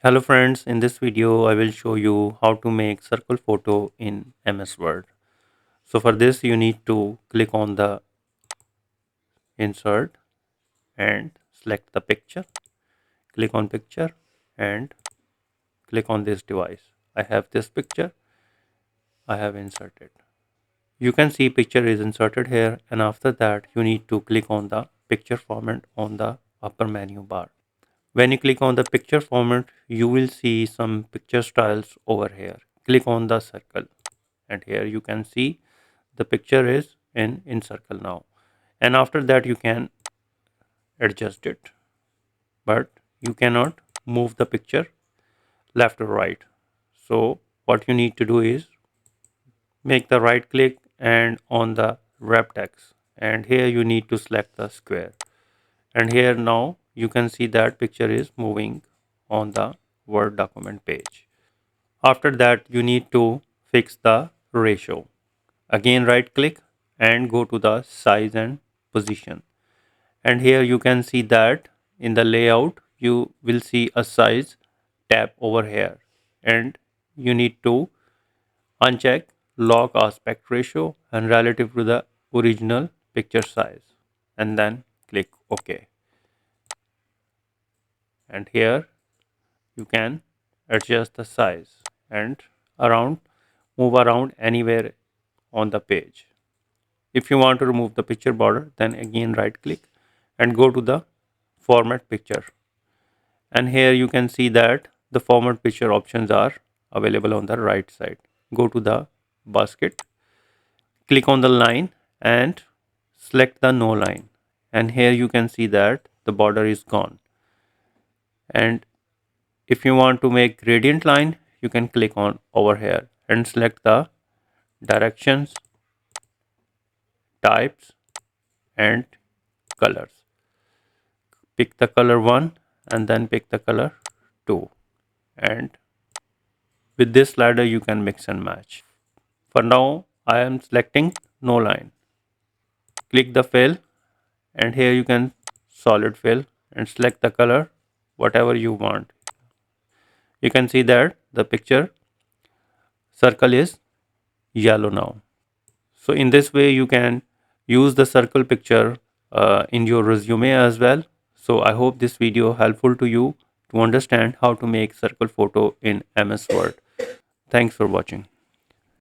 Hello friends, in this video I will show you how to make circle photo in MS Word. So for this you need to click on the insert and select the picture. Click on picture and click on this device. I have this picture I have inserted. You can see picture is inserted here, and after that you need to click on the picture format on the upper menu bar. When you click on the picture format, you will see some picture styles over here. Click on the circle and here you can see the picture is in circle now. And after that you can adjust it, but you cannot move the picture left or right. So what you need to do is make the right click and on the wrap text, and here you need to select the square, and here now you can see that picture is moving on the Word document page. After that you need to fix the ratio. Again right click and go to the size and position, and here you can see that in the layout you will see a size tab over here, and you need to uncheck lock aspect ratio and relative to the original picture size, and then click OK. And here you can adjust the size and around move around anywhere on the page. If you want to remove the picture border, then again right click and go to the format picture, and here you can see that the format picture options are available on the right side. Go to the basket, click on the line and select the no line, and here you can see that the border is gone. And if you want to make gradient line, you can click on over here and select the directions, types and colors. Pick the color 1 and then pick the color 2, and with this slider you can mix and match. For now I am selecting no line. Click the fill, and here you can solid fill and select the color whatever you want. You can see that the picture circle is yellow now. So in this way you can use the circle picture in your resume as well. So I hope this video helpful to you to understand how to make circle photo in MS Word. Thanks for watching.